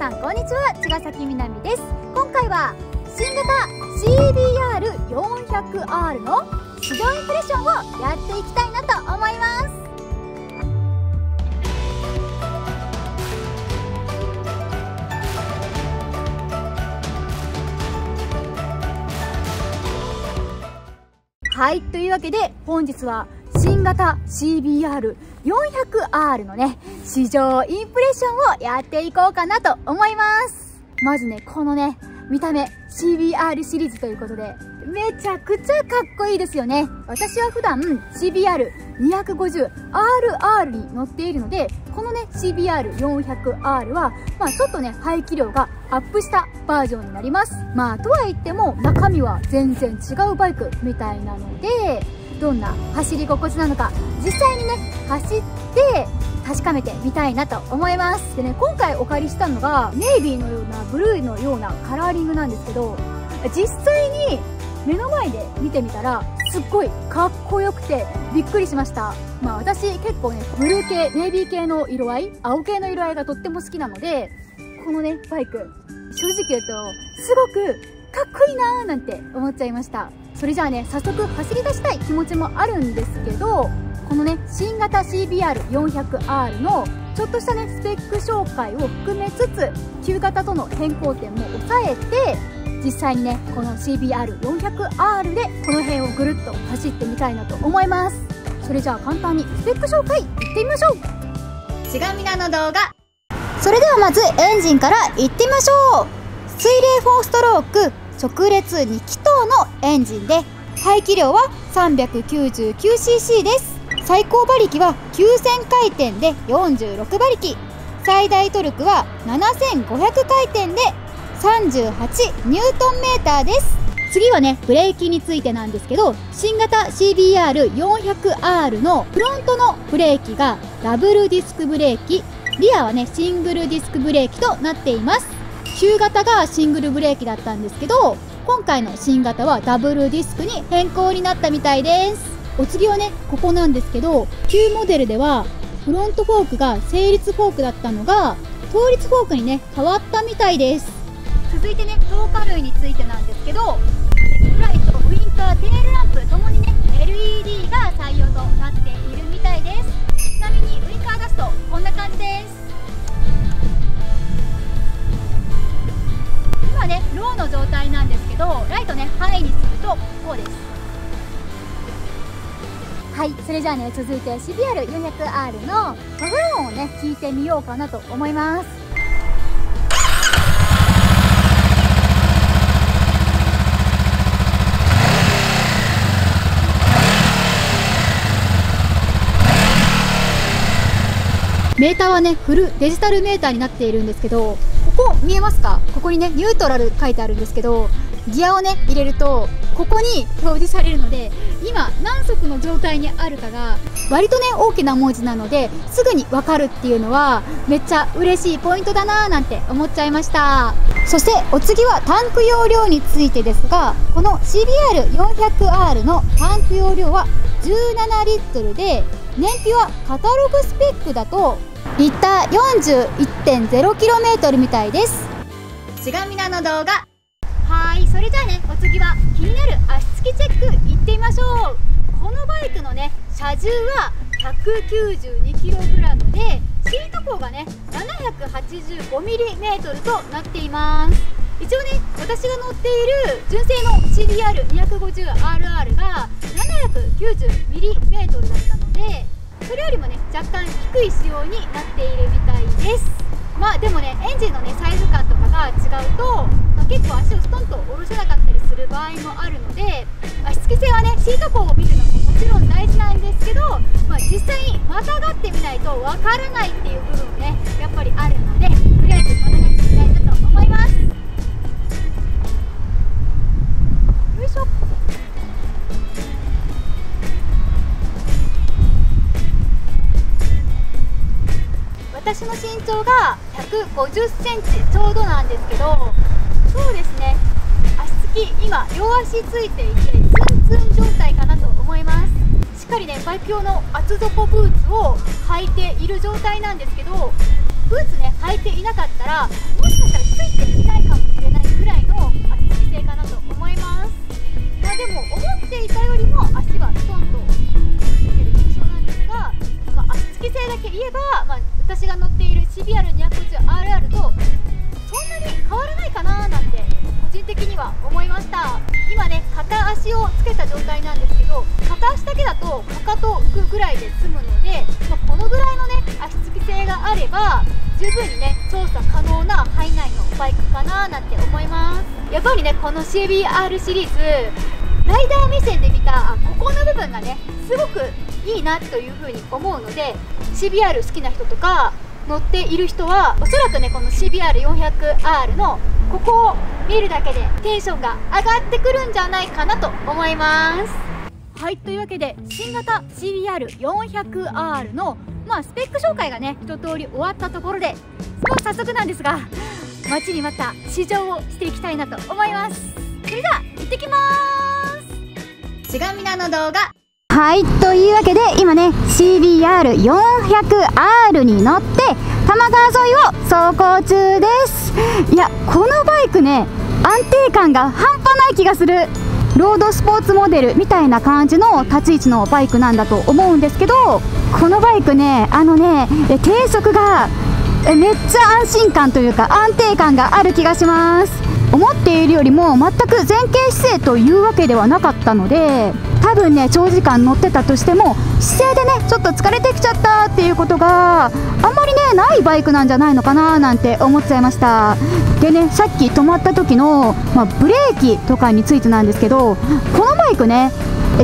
さんこんにちは、茅ヶ崎みなみです。今回は新型 CBR400R の市場インプレッションをやっていきたいなと思います。はい、というわけで本日は新型 CBR400R のね、市場インプレッションをやっていこうかなと思います。まずね、このね、見た目 CBR シリーズということで、めちゃくちゃかっこいいですよね。私は普段 CBR250RR に乗っているので、このね CBR400R はちょっとね排気量がアップしたバージョンになります。とは言っても中身は全然違うバイクみたいなので、どんな走り心地なのか実際にね走って確かめてみたいなと思います。でね、今回お借りしたのがネイビーのようなブルーのようなカラーリングなんですけど、実際に目の前で見てみたらすっごいかっこよくてびっくりしました。私結構ねブルー系、ネイビー系の色合い、青系の色合いがとっても好きなので、このねバイク正直言うとすごくかっこいいなーなんて思っちゃいました。それじゃあね、早速走り出したい気持ちもあるんですけど、このね新型 CBR400R のちょっとしたねスペック紹介を含めつつ、旧型との変更点も抑えて、実際にねこの CBR400R でこの辺をぐるっと走ってみたいなと思います。それじゃあ簡単にスペック紹介いってみましょう。ちがみなの動画。それではまずエンジンからいってみましょう。水冷4ストローク直列2気筒のエンジンで、排気量は 399cc です。最高馬力は9000回転で46馬力、最大トルクは7500回転で38ニュートンメーターです。次はねブレーキについてなんですけど、新型 CBR400R のフロントのブレーキがダブルディスクブレーキ、リアはねシングルディスクブレーキとなっています。旧型がシングルブレーキだったんですけど、今回の新型はダブルディスクに変更になったみたいです。お次はねここなんですけど、旧モデルではフロントフォークが整列フォークだったのが倒立フォークにね変わったみたいです。続いてね灯火類についてなんですけど、ヘッドライト、ウインカー、テールランプともにね LED が採用となっているみたいです。ちなみにウインカー出すとこんな感じです。今ねローの状態なんですけど、ライトねハイにするとこうです。はい、それじゃあね続いて CBR400R のマフロンをね聞いてみようかなと思います。メーターはねフルデジタルメーターになっているんですけど、ここ見えますか？ここにねニュートラル書いてあるんですけど、ギアをね入れるとここに表示されるので、今何速の状態にあるかが割とね大きな文字なのですぐに分かるっていうのはめっちゃ嬉しいポイントだなーなんて思っちゃいました。そしてお次はタンク容量についてですが、この CBR400R のタンク容量は17リットルで、燃費はカタログスペックだとリッター 41.0km みたいです。ちがみなの動画。はい、それじゃあねお次は気になる足つきチェックいってみましょう。このバイクのね車重は 192kg で、シート高がね 785mm となっています。一応ね私が乗っている純正の CBR250RR が 790mm だったので、それよりもね若干低い仕様になっているみたいです。でもねエンジンのねサイズ感とかが違うと、結構足をストンと下ろせなかったりする場合もあるので、足つき性はねシート高を見るのももちろん大事なんですけど、実際にまたがってみないとわからないっていう部分もねやっぱりあるので、とりあえずまたがってみたいなと思います。よいしょ。私の身長が150センチちょうどなんですけど、そうですね、足つき今両足ついていてツンツン状態かなと思います。しっかりねバイク用の厚底ブーツを履いている状態なんですけど、ブーツね履いていなかったらもしぐらいの足つき性かなと思います。でも思っていたよりも足はストンとついてる印象なんですが、足つき性だけ言えば、私が乗っている CBR250RR とそんなに変わらないかななんて個人的には思いました。今ね、片足をつけた状態なんですけど、片足だけだとかかと浮くぐらいで済むので、このぐらいのね足つき性があれば十分にね操作可能な範囲内のバイクかななんて思います。やっぱりね、この CBR シリーズライダー目線で見たここの部分がねすごくいいなというふうに思うので、 CBR 好きな人とか乗っている人はおそらくねこの CBR400R のここを見るだけでテンションが上がってくるんじゃないかなと思います。はい、というわけで新型 CBR400R のスペック紹介がね一通り終わったところで、早速なんですが待ちに待った試乗をしていきたいなと思います。それでは行ってきます。しがみなの動画。はい、というわけで今ね CBR400R に乗って多摩川沿いを走行中です。いや、このバイクね安定感が半端ない気がする。ロードスポーツモデルみたいな感じの立ち位置のバイクなんだと思うんですけど、このバイクね低速がめっちゃ安心感というか安定感がある気がします。思っているよりも全く前傾姿勢というわけではなかったので、多分ね長時間乗ってたとしても姿勢でねちょっと疲れてきちゃったっていうことがあんまりねないバイクなんじゃないのかななんて思っちゃいました。でね、さっき止まった時の、ブレーキとかについてなんですけど、このバイクね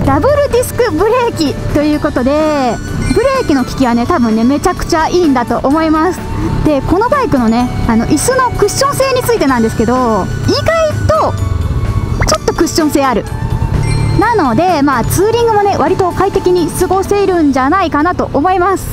ダブルディスクブレーキということで、ブレーキの効きはね多分ねめちゃくちゃいいんだと思います。でこのバイクのね椅子のクッション性についてなんですけど、意外とちょっとクッション性ある。なのでツーリングもね割と快適に過ごせるんじゃないかなと思います。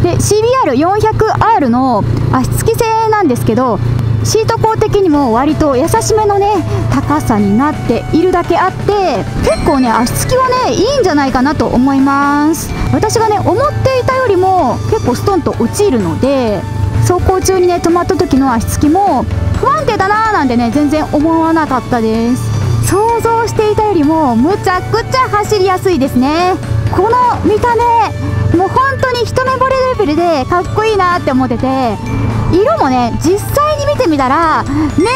で CBR400R の足つき性なんですけど、シート高的にも割と優しめのね高さになっているだけあって、結構ね足つきはねいいんじゃないかなと思います。私がね思っていたよりも結構ストンと落ちるので、走行中にね止まった時の足つきも不安定だなーなんてね全然思わなかったです。想像していたよりもむちゃくちゃ走りやすいですね。この見た目もう本当に一目惚れレベルでかっこいいなって思ってて、色もね実際に見てみたらめ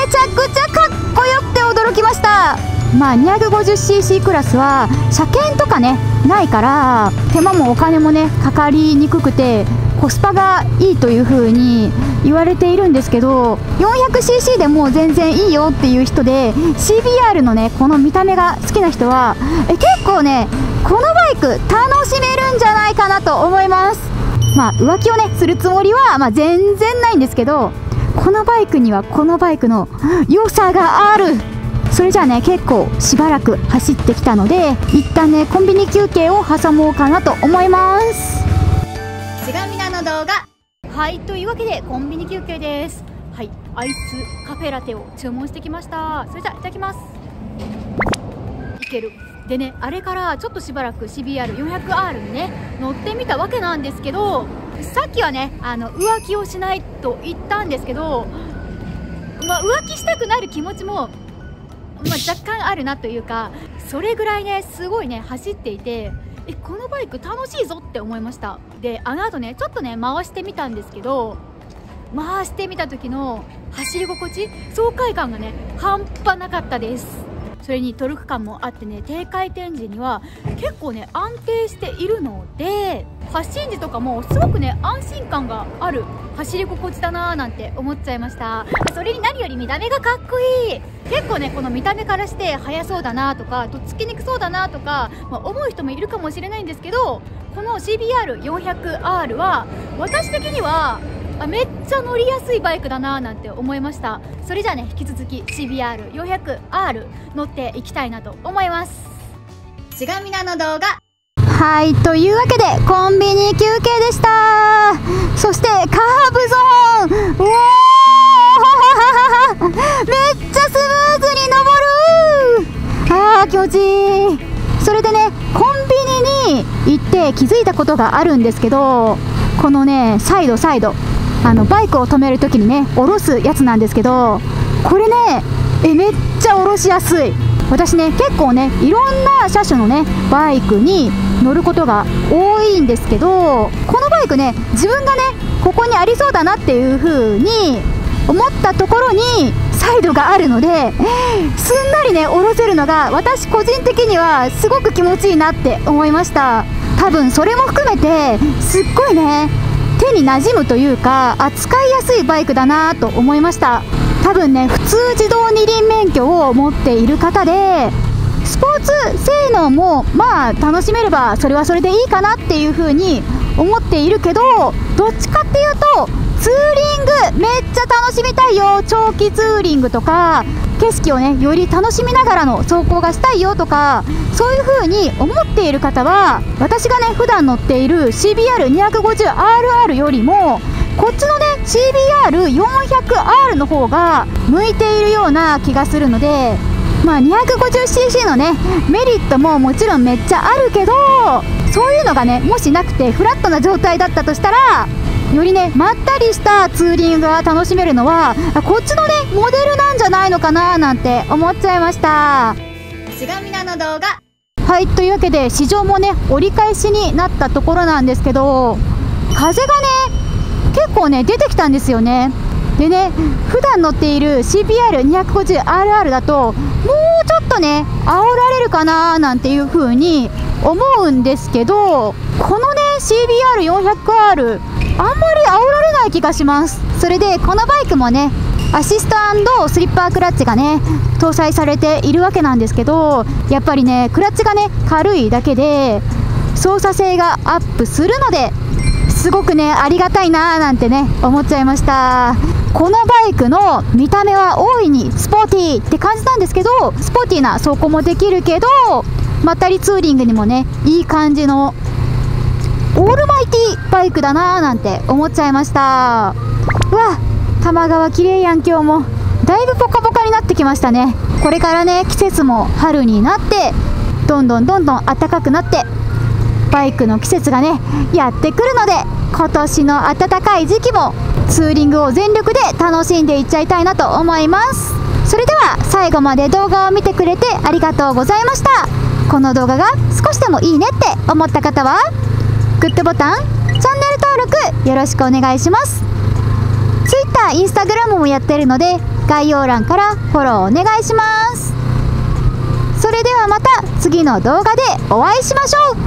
ちゃくちゃかっこよくて驚きました。250cc クラスは車検とかねないから手間もお金もねかかりにくくてコスパがいいという風に言われているんですけど、 400cc でも全然いいよっていう人で CBR のねこの見た目が好きな人は結構ねこのバイク楽しめるんじゃないかなと思います。浮気をねするつもりは全然ないんですけど、このバイクにはこのバイクの良さがある。それじゃあね結構しばらく走ってきたので一旦ねコンビニ休憩を挟もうかなと思います。しがみなの動画。はい、というわけでコンビニ休憩です。はい、アイスカフェラテを注文してきました。それじゃあいただきます。いける。でね、あれからちょっとしばらく CBR400R にね乗ってみたわけなんですけど、さっきはね浮気をしないと言ったんですけど、浮気したくなる気持ちも若干あるなというか、それぐらいねすごいね走っていて、このバイク楽しいぞって思いました。であの後ねちょっとね回してみたんですけど、回してみた時の走り心地、爽快感がね半端なかったです。それにトルク感もあってね、低回転時には結構ね安定しているので、発進時とかもすごくね安心感がある走り心地だなーなんて思っちゃいました。それに何より見た目がかっこいい。結構ねこの見た目からして速そうだなとかとっつきにくそうだなとか、思う人もいるかもしれないんですけど、この CBR400R は私的にはめっちゃ乗りやすいバイクだなーなんて思いました。それじゃあね引き続き CBR400R 乗っていきたいなと思います。しがみなの動画。はい、というわけでコンビニ休憩でした。そしてカーブゾーン、うおーめっちゃスムーズに登る。気持ちいい。それでねコンビニに行って気づいたことがあるんですけど、このねサイドバイクを止めるときにね下ろすやつなんですけど、これねめっちゃ下ろしやすい。私ね、結構ね、いろんな車種のねバイクに乗ることが多いんですけど、このバイクね、自分がねここにありそうだなっていう風に思ったところにサイドがあるので、すんなりね下ろせるのが私個人的にはすごく気持ちいいなって思いました。多分それも含めてすっごいね手に馴染むというか、扱いやすいバイクだなと思いました。多分ね、普通自動二輪免許を持っている方で、スポーツ性能もまあ楽しめればそれはそれでいいかなっていう風に思っているけど、どっちかっていうとツーリングめっちゃ楽しみたいよ、長期ツーリングとか景色をねより楽しみながらの走行がしたいよとか、そういう風に思っている方は、私がね普段乗っている CBR250RR よりもこっちのね CBR400R の方が向いているような気がするので、まあ 250cc のねメリットももちろんめっちゃあるけど、そういうのがねもしなくてフラットな状態だったとしたら、よりねまったりしたツーリングが楽しめるのはこっちのねモデルなんじゃないのかななんて思っちゃいました。しがみなの動画。はい、というわけで試乗もね折り返しになったところなんですけど、風がね結構ね出てきたんですよね。でね、普段乗っている CBR250RR だともうちょっとね煽られるかななんていう風に思うんですけど、このね CBR400R あんまり煽られない気がします。それでこのバイクもねアシスト&スリッパークラッチがね搭載されているわけなんですけど、やっぱりねクラッチがね軽いだけで操作性がアップするので、すごくねありがたいなーなんてね思っちゃいました。このバイクの見た目は大いにスポーティーって感じなんですけど、スポーティーな走行もできるけど、まったりツーリングにもねいい感じのオールマイティバイクだなーなんて思っちゃいました。うわ、多摩川綺麗やん。今日もだいぶポカポカになってきましたね。これからね季節も春になってどんどん暖かくなってバイクの季節がねやってくるので、今年の暖かい時期もツーリングを全力で楽しんでいっちゃいたいなと思います。それでは最後まで動画を見てくれてありがとうございました。この動画が少しでもいいねって思った方はグッドボタン、チャンネル登録よろしくお願いします。 Twitter、Instagram もやってるので概要欄からフォローお願いします。それではまた次の動画でお会いしましょう。